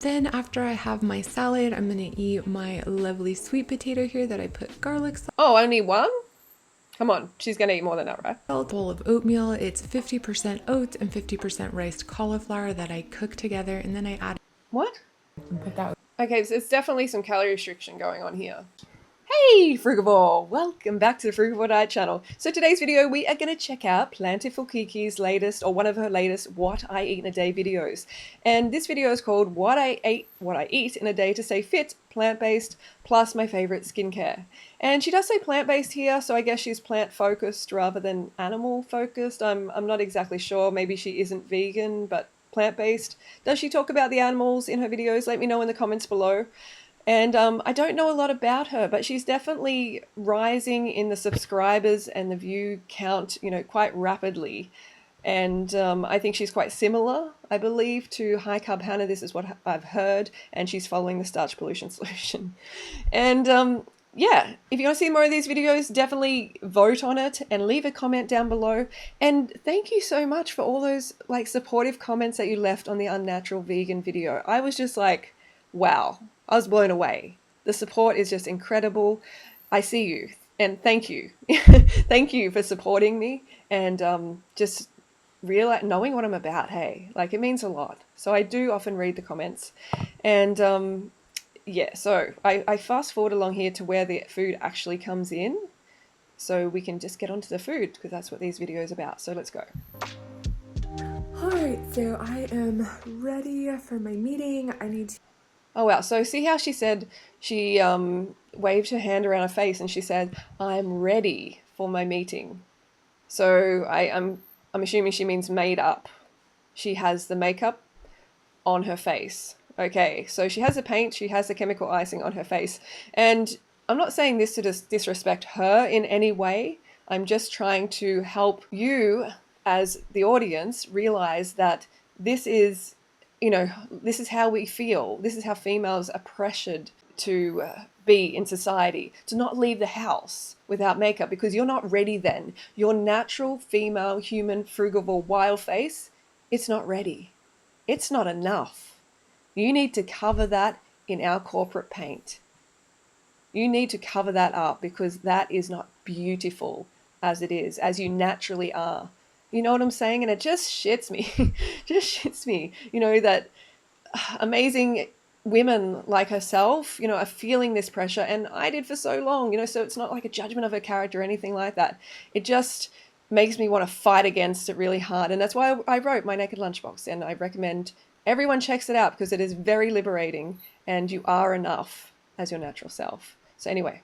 Then after I have my salad, I'm gonna eat my lovely sweet potato here that I put garlic salt. Oh, only one? Come on, she's gonna eat more than that, right? Bowl of oatmeal. It's 50% oats and 50% riced cauliflower that I cook together, and then I add. What? Put that. Okay, so it's definitely some calorie restriction going on here. Hey Frugivore! Welcome back to the Frugivore Diet channel. So today's video we are going to check out PlantfifulKiki's latest, or one of her latest, What I Eat in a Day videos. And this video is called What I Eat in a Day to Stay Fit, Plant-Based, plus my favorite skincare. And she does say plant-based here, so I guess she's plant-focused rather than animal-focused. I'm not exactly sure. Maybe she isn't vegan, but plant-based. Does she talk about the animals in her videos? Let me know in the comments below. And I don't know a lot about her, but she's definitely rising in the subscribers and the view count, quite rapidly. And I think she's quite similar, I believe, to High Carb Hannah. This is what I've heard, and she's following the starch pollution solution. And yeah, if you want to see more of these videos, definitely vote on it and leave a comment down below. And thank you so much for all those supportive comments that you left on the Unnatural Vegan video. I was just like, wow, I was blown away. The support is just incredible. I see you, and thank you. Thank you for supporting me and just knowing what I'm about. Hey, it means a lot. So I do often read the comments, and yeah, so I fast forward along here to where the food actually comes in, so we can just get onto the food because that's what these videos are about. So let's go. Alright, so I am ready for my meeting. I need to. Oh wow, so see how she said she waved her hand around her face and she said, I'm ready for my meeting. So I'm assuming she means made up. She has the makeup on her face. Okay, so she has the paint, she has the chemical icing on her face. And I'm not saying this to disrespect her in any way. I'm just trying to help you as the audience realize that this is, this is how we feel. This is how females are pressured to be in society, to not leave the house without makeup because you're not ready then. Your natural female human frugivore wild face, it's not ready. It's not enough. You need to cover that in our corporate paint. You need to cover that up because that is not beautiful as it is, as you naturally are. You know what I'm saying? And it just shits me. Just shits me, that amazing women like herself, are feeling this pressure. And I did for so long, so it's not like a judgment of her character or anything like that. It just makes me want to fight against it really hard. And that's why I wrote my Naked Lunchbox. And I recommend everyone checks it out because it is very liberating and you are enough as your natural self. So anyway.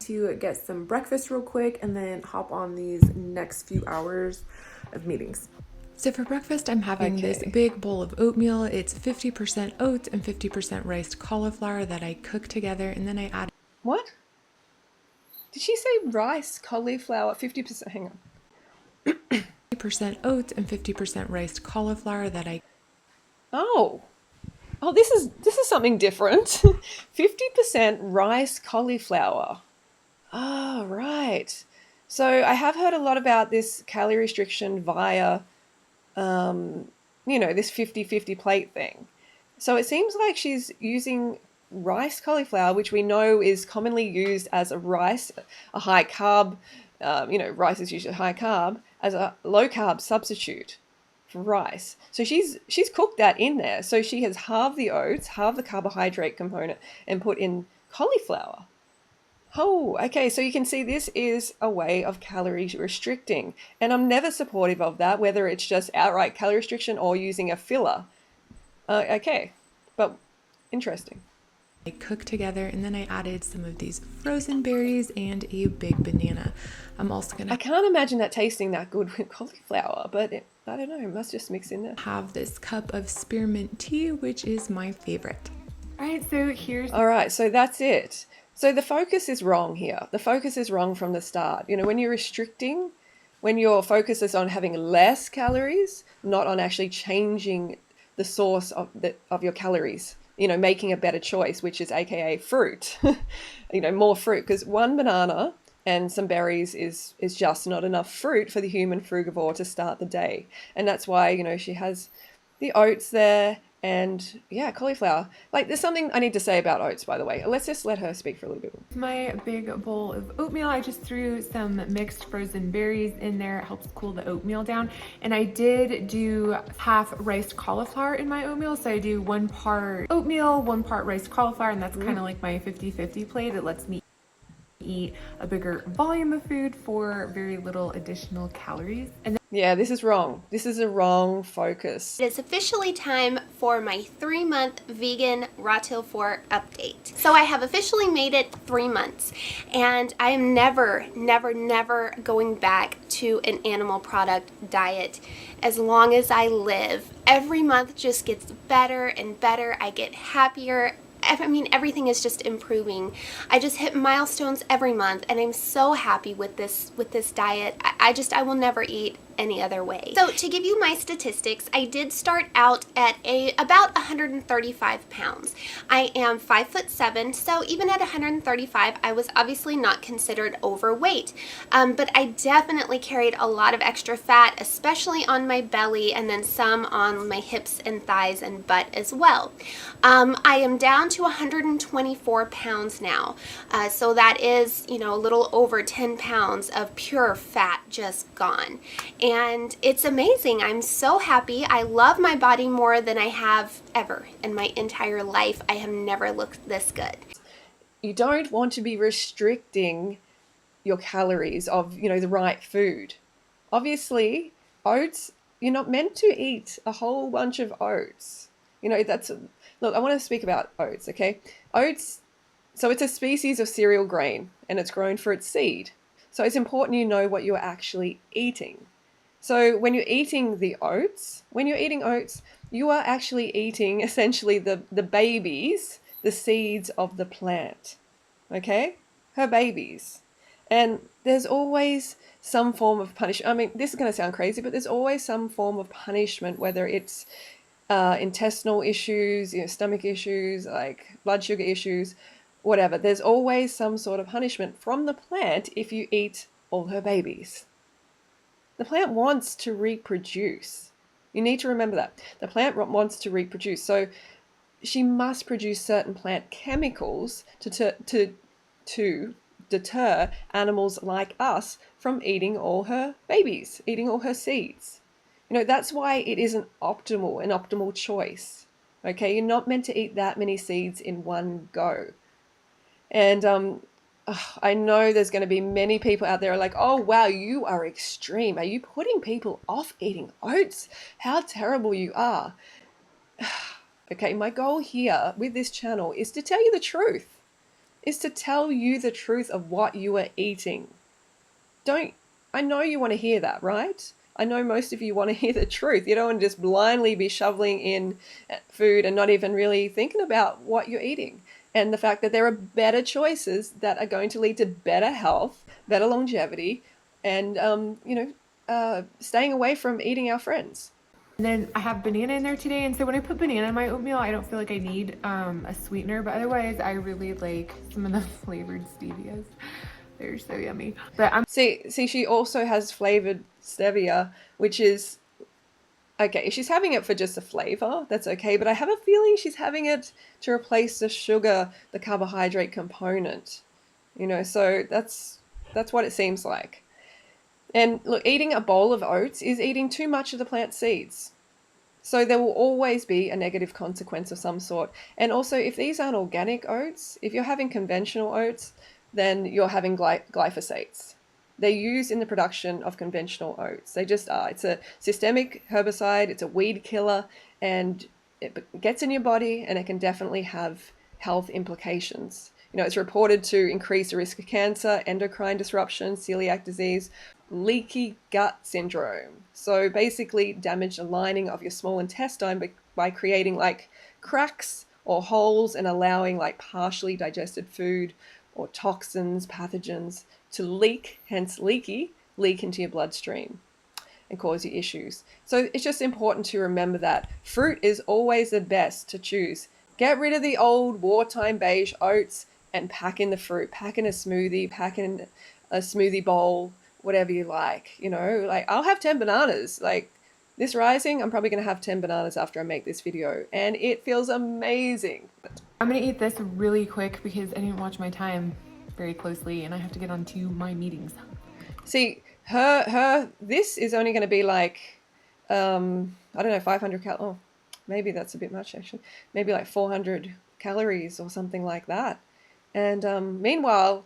To get some breakfast real quick and then hop on these next few hours of meetings. So for breakfast, I'm having this big bowl of oatmeal. It's 50% oats and 50% riced cauliflower that I cook together, and then I add. What? Did she say rice, cauliflower, 50%? Hang on. 50% oats and 50% riced cauliflower that I. Oh, this is something different. 50% rice cauliflower. Oh, right. So I have heard a lot about this calorie restriction via, this 50-50 plate thing. So it seems like she's using rice cauliflower, which we know is commonly used as a high carb, rice is usually high carb, as a low carb substitute for rice. So she's cooked that in there. So she has halved the oats, halved the carbohydrate component, and put in cauliflower. Oh, okay, so you can see this is a way of calorie restricting. And I'm never supportive of that, whether it's just outright calorie restriction or using a filler. Okay, but interesting. I cooked together, and then I added some of these frozen berries and a big banana. I'm also gonna. I can't imagine that tasting that good with cauliflower, but I don't know, it must just mix in there. Have this cup of spearmint tea, which is my favorite. All right, so here's. All right, so that's it. So the focus is wrong here. The focus is wrong from the start. When you're restricting, when your focus is on having less calories, not on actually changing the source of your calories, making a better choice, which is AKA fruit, more fruit, because one banana and some berries is just not enough fruit for the human frugivore to start the day. And that's why, she has the oats there And yeah, cauliflower. Like, there's something I need to say about oats, by the way. Let's just let her speak for a little bit. My big bowl of oatmeal, I just threw some mixed frozen berries in there. It helps cool the oatmeal down. And I did do half riced cauliflower in my oatmeal. So I do 1 part oatmeal, 1 part riced cauliflower, and that's kind of like my 50-50 plate. It lets me eat a bigger volume of food for very little additional calories. And Yeah, this is wrong. This is a wrong focus. It's officially time for my 3-month vegan Raw Till 4 update. So I have officially made it 3 months, and I am never going back to an animal product diet as long as I live. Every month just gets better and better. I get happier. I mean, everything is just improving. I just hit milestones every month, and I'm so happy with this diet. I will never eat any other way. So to give you my statistics, I did start out at about 135 pounds. I am 5'7", so even at 135, I was obviously not considered overweight, but I definitely carried a lot of extra fat, especially on my belly, and then some on my hips and thighs and butt as well. I am down to 124 pounds now, so that is, a little over 10 pounds of pure fat just gone. And it's amazing. I'm so happy. I love my body more than I have ever in my entire life. I have never looked this good. You don't want to be restricting your calories of, the right food. Obviously, oats, you're not meant to eat a whole bunch of oats. Look, I want to speak about oats, okay? Oats, so it's a species of cereal grain, and it's grown for its seed. So it's important you know what you're actually eating. So when you're eating oats, you are actually eating essentially the babies, the seeds of the plant, okay? Her babies. And there's always some form of punishment. I mean, this is going to sound crazy, but there's always some form of punishment, whether it's intestinal issues, stomach issues, like blood sugar issues, whatever. There's always some sort of punishment from the plant if you eat all her babies. The plant wants to reproduce. You need to remember that. The plant wants to reproduce. So she must produce certain plant chemicals to deter animals like us from eating all her babies, eating all her seeds. That's why it isn't an optimal choice. Okay, you're not meant to eat that many seeds in one go. And I know there's going to be many people out there like, oh, wow, you are extreme. Are you putting people off eating oats? How terrible you are. Okay, my goal here with this channel is to tell you the truth. Is to tell you the truth of what you are eating. I know you want to hear that, right? I know most of you want to hear the truth. You don't want to just blindly be shoveling in food and not even really thinking about what you're eating. And the fact that there are better choices that are going to lead to better health, better longevity, and, staying away from eating our friends. And then I have banana in there today, and so when I put banana in my oatmeal, I don't feel like I need a sweetener, but otherwise I really like some of the flavored stevias. They're so yummy. But See, she also has flavored stevia, which is okay. If she's having it for just the flavor, that's okay. But I have a feeling she's having it to replace the sugar, the carbohydrate component. So that's what it seems like. And look, eating a bowl of oats is eating too much of the plant seeds. So there will always be a negative consequence of some sort. And also, if these aren't organic oats, if you're having conventional oats, then you're having glyphosates. They're used in the production of conventional oats. They just are. It's a systemic herbicide. It's a weed killer, and it gets in your body, and it can definitely have health implications. It's reported to increase the risk of cancer, endocrine disruption, celiac disease, leaky gut syndrome. So basically damage the lining of your small intestine by creating like cracks or holes and allowing like partially digested food or toxins, pathogens to leak, hence leak into your bloodstream and cause you issues. So it's just important to remember that fruit is always the best to choose. Get rid of the old wartime beige oats and pack in the fruit. Pack in a smoothie, pack in a smoothie bowl, whatever you like. Like I'll have 10 bananas. Like This rising, I'm probably going to have 10 bananas after I make this video, and it feels amazing. I'm gonna eat this really quick because I didn't watch my time very closely and I have to get on to my meetings. See, this is only going to be like, I don't know, 500 oh, maybe that's a bit much actually. Maybe like 400 calories or something like that. And meanwhile,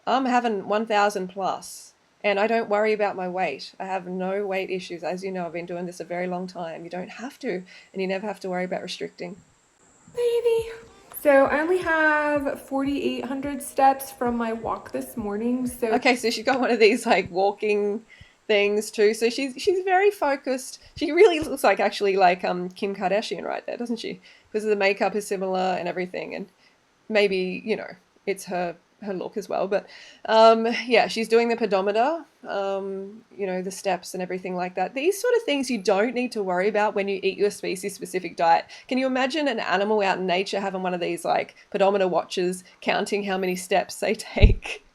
I'm having 1,000 plus, and I don't worry about my weight. I have no weight issues. As you know, I've been doing this a very long time. You don't have to, and you never have to worry about restricting. Baby. So I only have 4,800 steps from my walk this morning. So Okay, so she's got one of these like walking things too. So she's very focused. She really looks like actually like Kim Kardashian right there, doesn't she? Because the makeup is similar and everything, and maybe, you know, it's her look as well. But yeah, she's doing the pedometer, you know, the steps and everything like that. These sort of things you don't need to worry about when you eat your species specific diet. Can you imagine an animal out in nature having one of these like pedometer watches counting how many steps they take?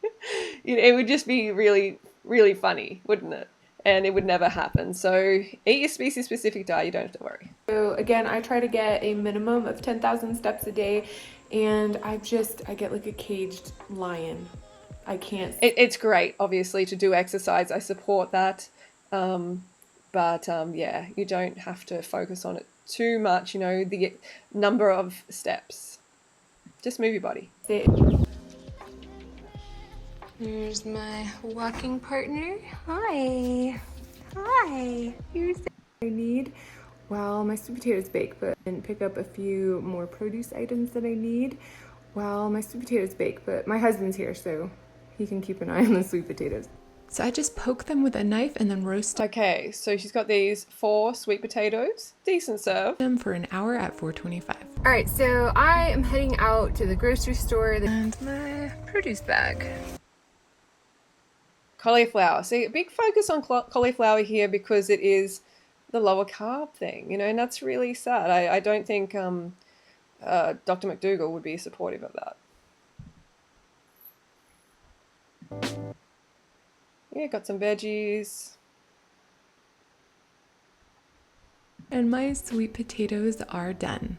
It would just be really, really funny, wouldn't it? And it would never happen. So eat your species specific diet, you don't have to worry. So again, I try to get a minimum of 10,000 steps a day, and I get like a caged lion. I can't. It's great, obviously, to do exercise. I support that. But yeah, you don't have to focus on it too much, you know, the number of steps. Just move your body. Here's my walking partner. Hi. Hi. Here's I need while my sweet potatoes bake, but and pick up a few more produce items that I need while my sweet potatoes bake. But my husband's here, so he can keep an eye on the sweet potatoes. So I just poke them with a knife and then roast Okay, so she's got these 4 sweet potatoes. Decent serve. them for an hour at 425. All right, so I am heading out to the grocery store and my produce bag. Cauliflower. See, a big focus on cauliflower here because it is the lower carb thing, you know, and that's really sad. I don't think Dr. McDougall would be supportive of that. Yeah, got some veggies. And my sweet potatoes are done.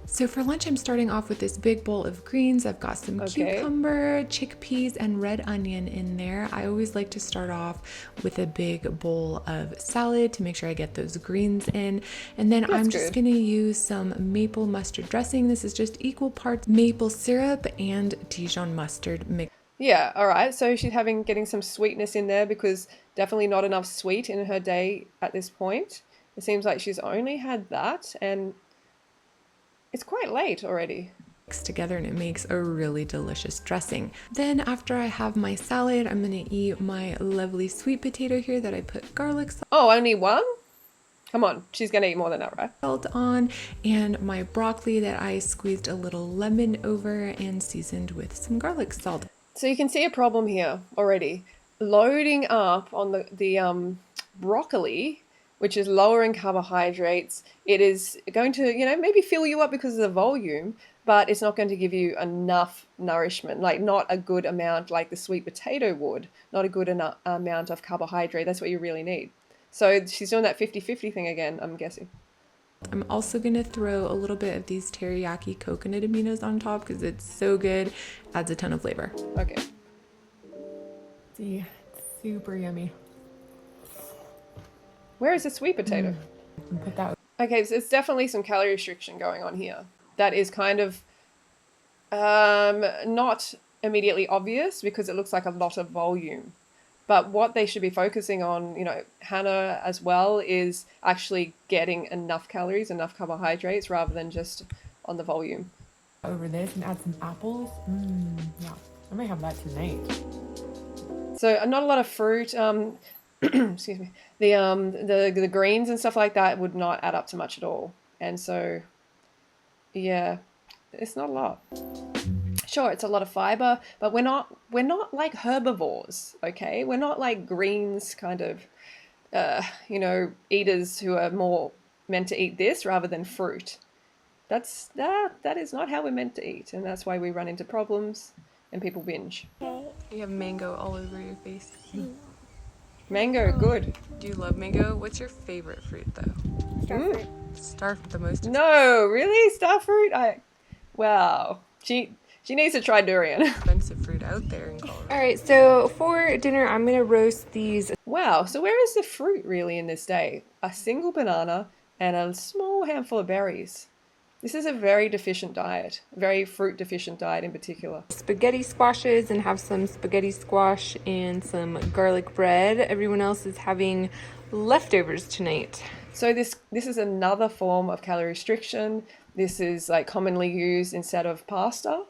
So for lunch, I'm starting off with this big bowl of greens. I've got some cucumber, chickpeas, and red onion in there. I always like to start off with a big bowl of salad to make sure I get those greens in. And then I'm just gonna use some maple mustard dressing. This is just equal parts maple syrup and Dijon mustard mix. Yeah, all right. So she's getting some sweetness in there because definitely not enough sweet in her day at this point. It seems like she's only had that, and it's quite late already. Together, and it makes a really delicious dressing. Then after I have my salad, I'm gonna eat my lovely sweet potato here that I put garlic salt. Oh, only one? Come on, she's gonna eat more than that, right? On, and my broccoli that I squeezed a little lemon over and seasoned with some garlic salt. So you can see a problem here already. Loading up on the broccoli, which is lower in carbohydrates, it is going to, you know, maybe fill you up because of the volume, but it's not going to give you enough nourishment, like not a good amount like the sweet potato would, not a good enough amount of carbohydrate. That's what you really need. So she's doing that 50-50 thing again, I'm guessing. I'm also going to throw a little bit of these teriyaki coconut aminos on top because it's so good, adds a ton of flavor. Okay. See, it's super yummy. Where is the sweet potato? Put that. Okay, so it's definitely some calorie restriction going on here. That is kind of not immediately obvious because it looks like a lot of volume. But what they should be focusing on, you know, Hannah as well, is actually getting enough calories, enough carbohydrates, rather than just on the volume. Over this and add some apples. Yeah, I might have that tonight. So not a lot of fruit. Excuse me. The greens and stuff like that would not add up to much at all. And so, yeah, it's not a lot. Sure, it's a lot of fiber, but we're not like herbivores, okay? We're not like greens kind of, you know, eaters who are more meant to eat this rather than fruit. That is not how we're meant to eat, and that's why we run into problems and people binge. You have mango all over your face. Mango, good. Do you love mango? What's your favorite fruit though? Starfruit. Star the most. No, really? Starfruit? Wow. She needs to try durian. Expensive fruit out there in Colorado. All right, so for dinner, I'm gonna roast these. Wow, so where is the fruit really in this day? A single banana and a small handful of berries. This is a very deficient diet, a very fruit deficient diet in particular. Spaghetti squashes and have some spaghetti squash and some garlic bread. Everyone else is having leftovers tonight. So this is another form of calorie restriction. This is like commonly used instead of pasta,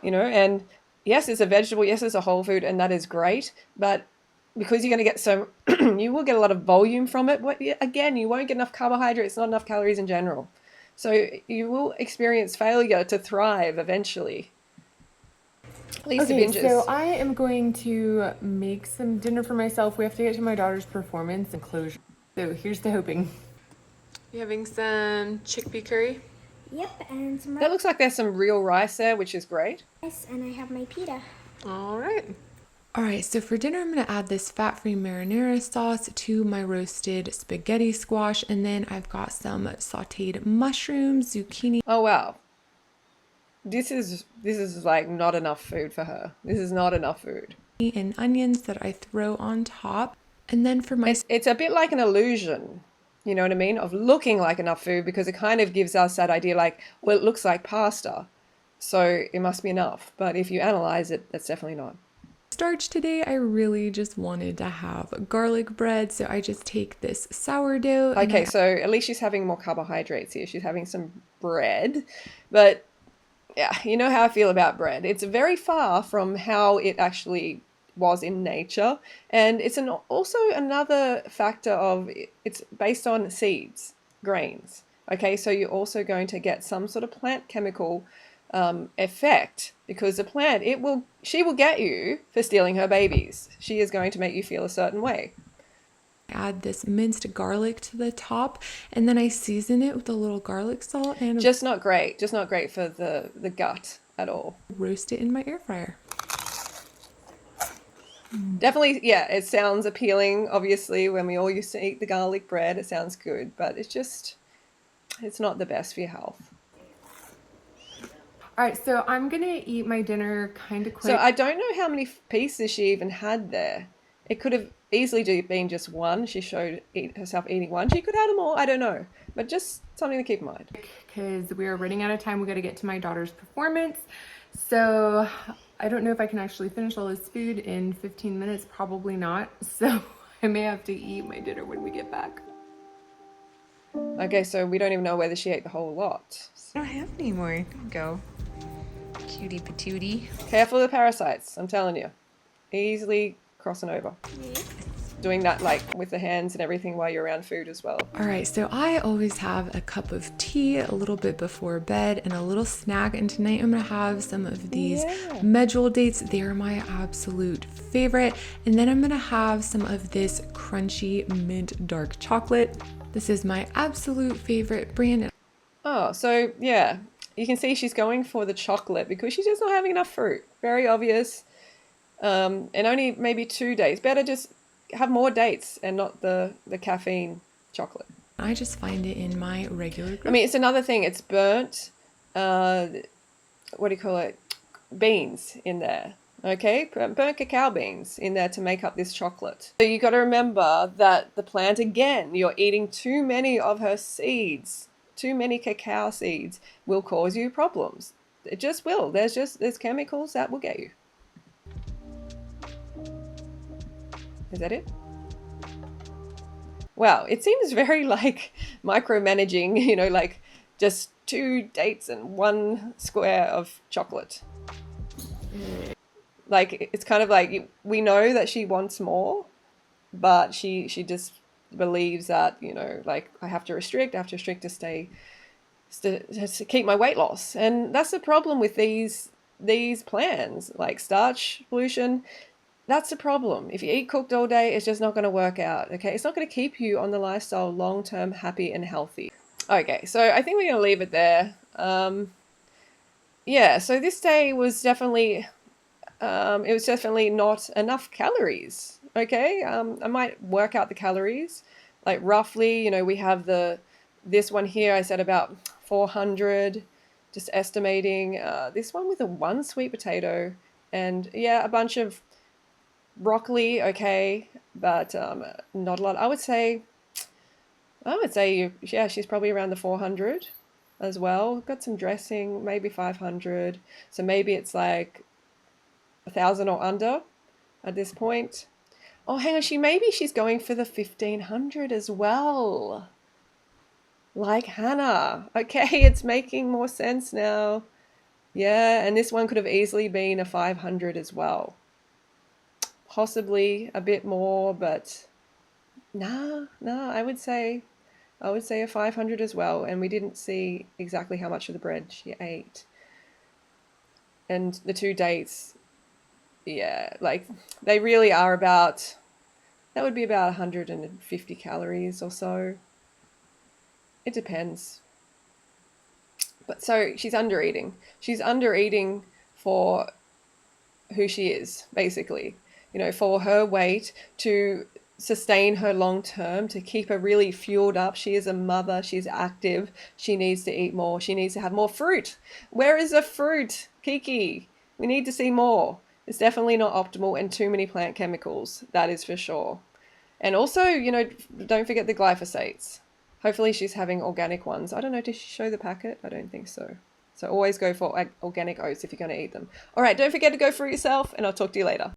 you know, and yes, it's a vegetable, yes, it's a whole food, and that is great, but because you're going to get some, you will get a lot of volume from it, but again, you won't get enough carbohydrates, not enough calories in general. So you will experience failure to thrive eventually. At least the Okay, binges. so I am going to make some dinner for myself. We have to get to my daughter's performance and closure. So here's to hoping. You having some chickpea curry? Yep, and some That looks like there's some real rice there, which is great. rice, and I have my pita. All right. All right, so for dinner, I'm going to add this fat-free marinara sauce to my roasted spaghetti squash, and then I've got some sautéed mushrooms, zucchini, Oh wow. This is like not enough food for her. This is not enough food. and onions that I throw on top. And then for my It's a bit like an illusion, you know what I mean, of looking like enough food, because it kind of gives us that idea like, well, it looks like pasta, so it must be enough. But if you analyze it, that's definitely not. starch today, I really just wanted to have garlic bread, so I just take this sourdough. and Okay, I so at least she's having more carbohydrates here. She's having some bread, but yeah, you know how I feel about bread. It's very far from how it actually was in nature, and it's also another factor of it's based on seeds, grains. Okay, so you're also going to get some sort of plant chemical effect, because the plant, she will get you for stealing her babies. She is going to make you feel a certain way. add this minced garlic to the top, and then I season it with a little garlic salt and Just not great for the gut at all. roast it in my air fryer. Definitely, yeah, it sounds appealing. Obviously, when we all used to eat the garlic bread, it sounds good, but it's not the best for your health. All right, so I'm gonna eat my dinner kind of quick. So I don't know how many pieces she even had there. It could have easily been just one. She showed herself eating one. She could have them all. I don't know, but just something to keep in mind. Because we are running out of time. We got to get to my daughter's performance. So I don't know if I can actually finish all this food in 15 minutes. Probably not. So I may have to eat my dinner when we get back. Okay, so we don't even know whether she ate the whole lot. I don't have any more. Go. Cutie patootie. Careful of the parasites, I'm telling you. Easily crossing over. Doing that like with the hands and everything while you're around food as well. All right, so I always have a cup of tea a little bit before bed and a little snack. And tonight I'm gonna have some of these medjool dates. They're my absolute favorite. And then I'm gonna have some of this crunchy mint dark chocolate. This is my absolute favorite brand. Oh, so yeah, you can see she's going for the chocolate because she's just not having enough fruit. Very obvious. And only maybe 2 days. Better just have more dates and not the caffeine chocolate. I just find it in my regular. I mean, it's another thing. It's burnt, what do you call it? Beans in there. Okay, burnt cacao beans in there to make up this chocolate. So you got to remember that the plant, again, you're eating too many of her seeds. Too many cacao seeds will cause you problems. It just will. There's chemicals that will get you. Is that it? Wow, it seems very like micromanaging, you know, like just 2 dates and 1 square of chocolate. Like, it's kind of like, we know that she wants more, but she just believes that, you know, like, I have to restrict to stay, to keep my weight loss. And that's the problem with these plans, like starch pollution. That's the problem. If you eat cooked all day, it's just not going to work out, okay? It's not going to keep you on the lifestyle long-term happy and healthy. Okay, so I think we're going to leave it there. Yeah, so this day was definitely, it was definitely not enough calories. Okay, I might work out the calories. Like roughly, you know, we have this one here, I said about 400, just estimating. This one with one sweet potato and yeah, a bunch of broccoli, okay, but not a lot. I would say, yeah, she's probably around the 400 as well. Got some dressing, maybe 500. So maybe it's like 1,000 or under at this point. Oh, hang on, she's going for the 1,500 as well. Like Hannah. Okay, it's making more sense now. Yeah, and this one could have easily been a 500 as well. Possibly a bit more, but nah, I would say a 500 as well, and we didn't see exactly how much of the bread she ate. And the 2 dates, yeah, like they really are about, that would be about 150 calories or so. It depends. But so she's under eating. She's under eating for who she is, basically. You know, for her weight, to sustain her long term, to keep her really fueled up. She is a mother, she's active, she needs to eat more, she needs to have more fruit. Where is the fruit, Kiki? We need to see more. It's definitely not optimal and too many plant chemicals, that is for sure. And also, you know, don't forget the glyphosates. Hopefully she's having organic ones. I don't know, did she show the packet? I don't think so. So always go for organic oats if you're going to eat them. All right, don't forget to go for it yourself, and I'll talk to you later.